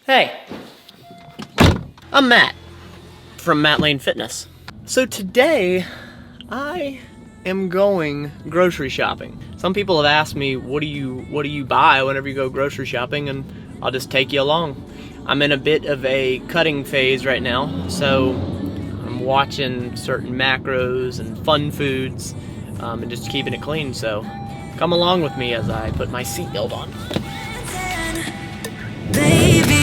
Hey, I'm Matt from MattLaneFitness. So today, I am going grocery shopping. Some people have asked me, what do you buy whenever you go grocery shopping? And I'll just take you along. I'm in a bit of a cutting phase right now, so I'm watching certain macros and fun foods and just keeping it clean. So come along with me as I put my seatbelt on. Baby.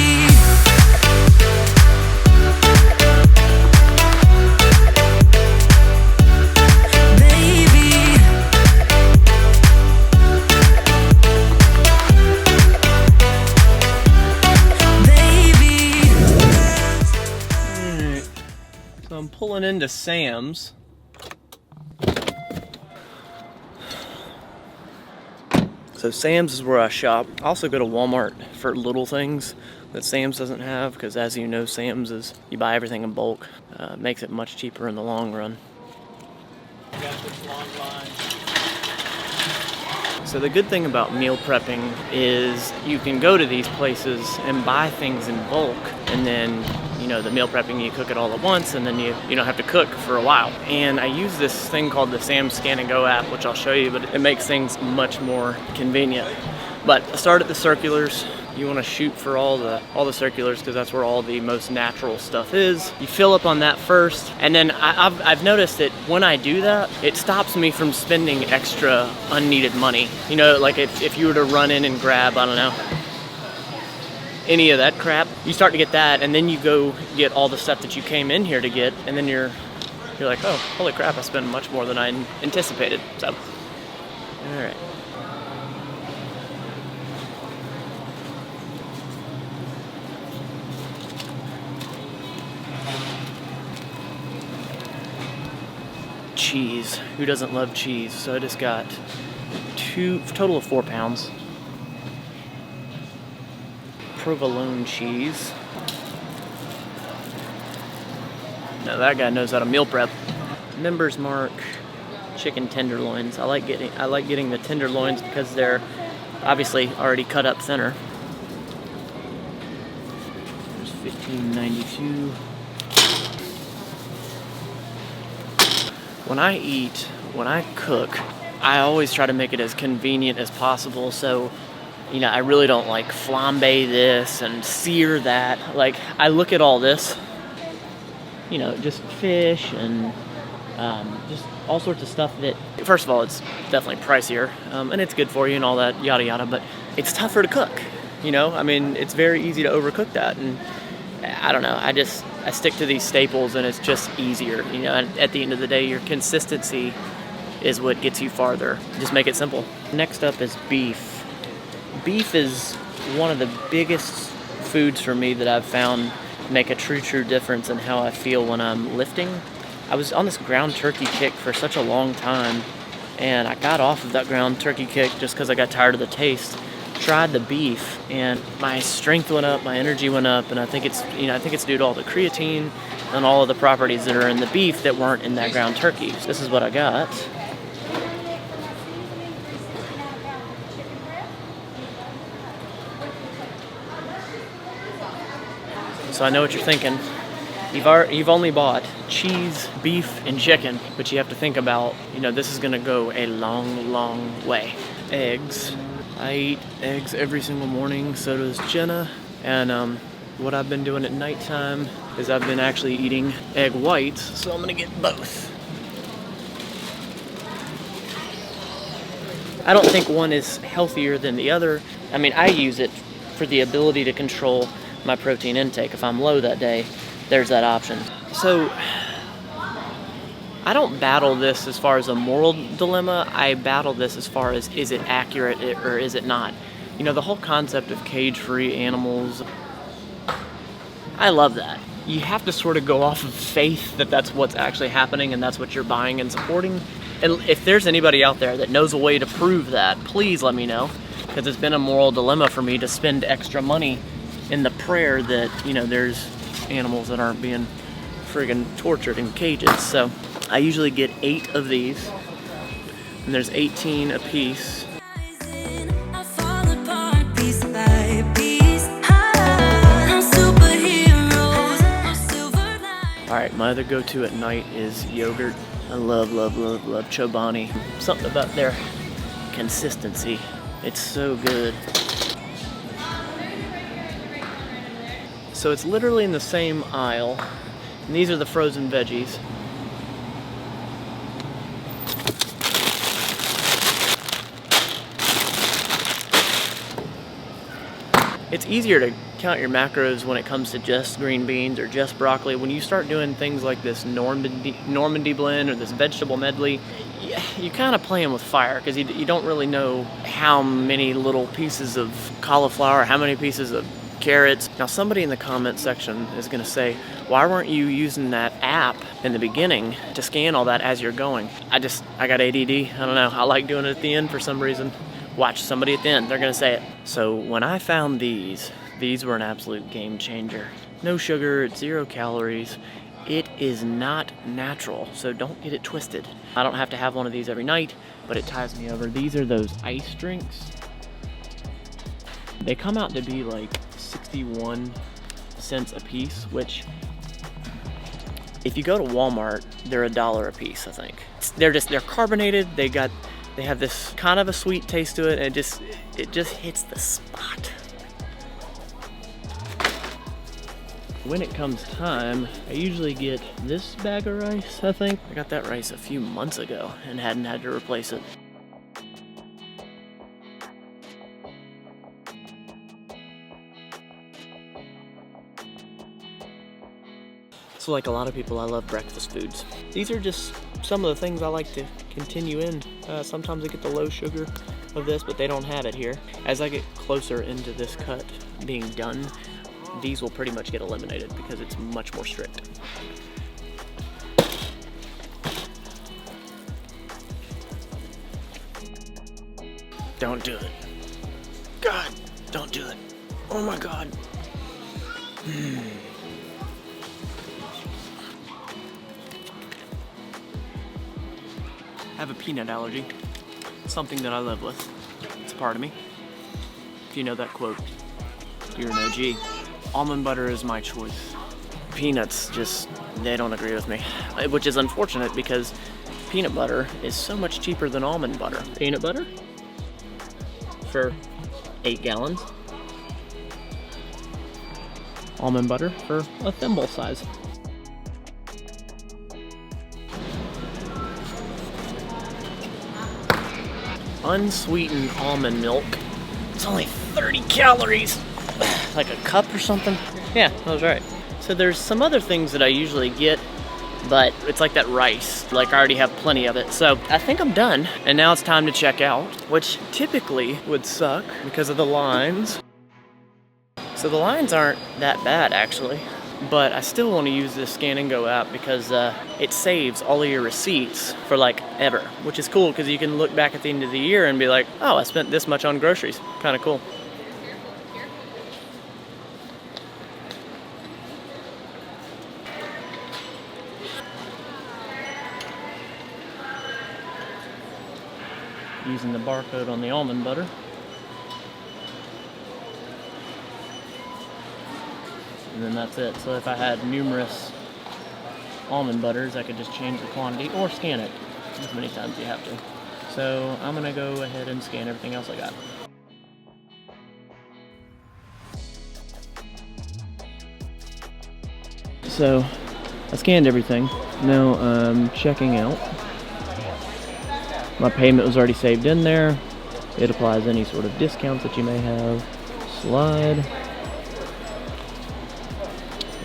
So I'm pulling into Sam's. So Sam's is where I shop. I also go to Walmart for little things that Sam's doesn't have, because as you know, Sam's is, you buy everything in bulk. Makes it much cheaper in the long run. Got this long line. So the good thing about meal prepping is you can go to these places and buy things in bulk, and then, you know, the meal prepping, you cook it all at once, and then you don't have to cook for a while. And I use this thing called the Sam's Scan and Go app, which I'll show you, but it makes things much more convenient. But I start at the circulars. You want to shoot for all the circulars, because that's where all the most natural stuff is. You fill up on that first, and then I've noticed that when I do that, it stops me from spending extra unneeded money. You know, like if you were to run in and grab, I don't know, any of that crap, you start to get that, and then you go get all the stuff that you came in here to get, and then you're like, oh, holy crap, I spent much more than I anticipated. So, all right. Cheese. Who doesn't love cheese? So I just got total of 4 pounds. Provolone cheese. Now that guy knows how to meal prep. Members Mark chicken tenderloins. I like getting the tenderloins because they're obviously already cut up thinner. There's $15.92. When I cook, I always try to make it as convenient as possible. So, you know, I really don't like flambe this and sear that. Like, I look at all this, you know, just fish and just all sorts of stuff that, first of all, it's definitely pricier, and it's good for you and all that, yada yada, but it's tougher to cook, you know? I mean, it's very easy to overcook that, and I don't know, I stick to these staples, and it's just easier, you know? And at the end of the day, your consistency is what gets you farther. Just make it simple. Next up is beef. Beef is one of the biggest foods for me that I've found make a true difference in how I feel when I'm lifting. I was on this ground turkey kick for such a long time, and I got off of that ground turkey kick just because I got tired of the taste. Tried the beef, and my strength went up, my energy went up, and I think it's due to all the creatine and all of the properties that are in the beef that weren't in that ground turkey. So this is what I got. So I know what you're thinking. You've only bought cheese, beef, and chicken, but you have to think about, you know, this is gonna go a long way. Eggs. I eat eggs every single morning, so does Jenna. And what I've been doing at nighttime is I've been actually eating egg whites, so I'm gonna get both. I don't think one is healthier than the other. I mean, I use it for the ability to control my protein intake. If I'm low that day, there's that option. So I don't battle this as far as a moral dilemma. I battle this as far as, is it accurate or is it not? You know, the whole concept of cage-free animals, I love that. You have to sort of go off of faith that that's what's actually happening and that's what you're buying and supporting. And if there's anybody out there that knows a way to prove that, please let me know, because it's been a moral dilemma for me to spend extra money in the prayer that, you know, there's animals that aren't being friggin' tortured in cages. So I usually get 8 of these, and there's 18 a piece. right, my other go-to at night is yogurt. I love, love, love, love Chobani. Something about their consistency. It's so good. So it's literally in the same aisle. And these are the frozen veggies. It's easier to count your macros when it comes to just green beans or just broccoli. When you start doing things like this Normandy blend or this vegetable medley, you kind of playing with fire because you don't really know how many little pieces of cauliflower, how many pieces of carrots. Now somebody in the comment section is going to say, why weren't you using that app in the beginning to scan all that as you're going? I got ADD. I don't know. I like doing it at the end for some reason. Watch somebody at the end. They're going to say it. So when I found these were an absolute game changer. No sugar, it's 0 calories. It is not natural, so don't get it twisted. I don't have to have one of these every night, but it ties me over. These are those ice drinks. They come out to be like 61 cents a piece, which if you go to Walmart, they're $1 a piece, I think. They're carbonated. They have this kind of a sweet taste to it, and it just hits the spot. When it comes time, I usually get this bag of rice, I think. I got that rice a few months ago and hadn't had to replace it. So like a lot of people, I love breakfast foods. These are just some of the things I like to continue in. Sometimes I get the low sugar of this, but they don't have it here. As I get closer into this cut being done, these will pretty much get eliminated because it's much more strict. Don't do it. God, don't do it. Oh my God. I have a peanut allergy. Something that I live with. It's a part of me. If you know that quote, you're an OG. Almond butter is my choice. Peanuts they don't agree with me. Which is unfortunate because peanut butter is so much cheaper than almond butter. Peanut butter for 8 gallons. Almond butter for a thimble size. Unsweetened almond milk. It's only 30 calories. Like a cup or something? Yeah, I was right. So there's some other things that I usually get, but it's like that rice. Like I already have plenty of it. So I think I'm done. And now it's time to check out, which typically would suck because of the lines. So the lines aren't that bad actually, but I still want to use this Scan and Go app because it saves all of your receipts for like ever, which is cool because you can look back at the end of the year and be like, oh, I spent this much on groceries. Kind of cool. Using the barcode on the almond butter. And then that's it. So if I had numerous almond butters, I could just change the quantity or scan it as many times as you have to. So I'm gonna go ahead and scan everything else I got. So I scanned everything. Now I'm checking out. My payment was already saved in there. It applies any sort of discounts that you may have. Slide.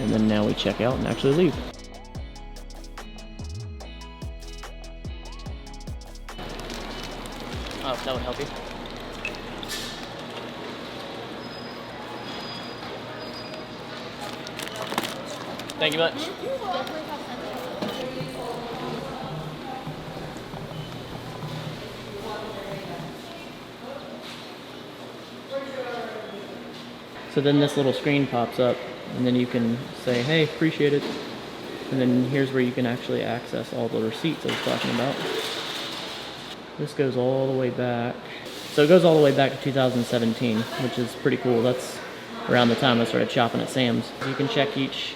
And then now we check out and actually leave. Oh, that would help you. Thank you much. So then this little screen pops up, and then you can say, hey, appreciate it. And then here's where you can actually access all the receipts I was talking about. This goes all the way back. So it goes all the way back to 2017, which is pretty cool. That's around the time I started shopping at Sam's. You can check each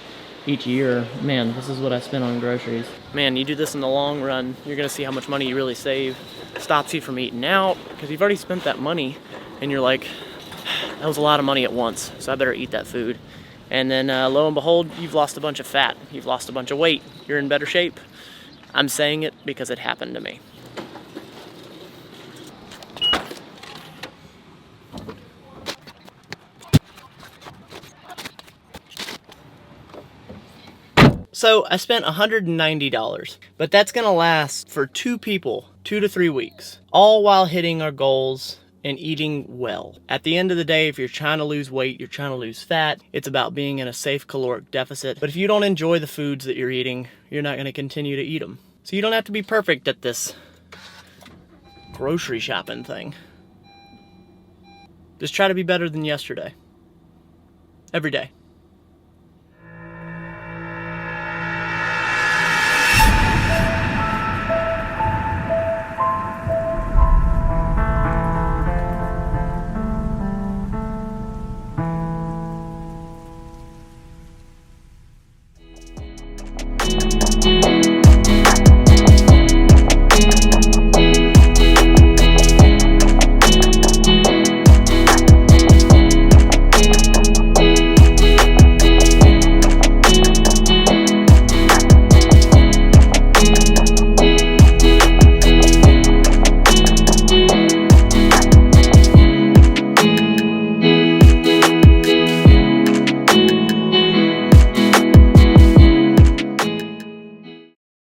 each year, man, this is what I spend on groceries. Man, you do this in the long run, you're gonna see how much money you really save. Stops you from eating out, because you've already spent that money, and you're like, that was a lot of money at once, so I better eat that food. And then lo and behold, you've lost a bunch of fat, you've lost a bunch of weight, you're in better shape. I'm saying it because it happened to me. So I spent $190, but that's gonna last for 2 people, 2 to 3 weeks, all while hitting our goals and eating well. At the end of the day, if you're trying to lose weight, you're trying to lose fat, it's about being in a safe caloric deficit. But if you don't enjoy the foods that you're eating, you're not gonna continue to eat them. So you don't have to be perfect at this grocery shopping thing. Just try to be better than yesterday. Every day.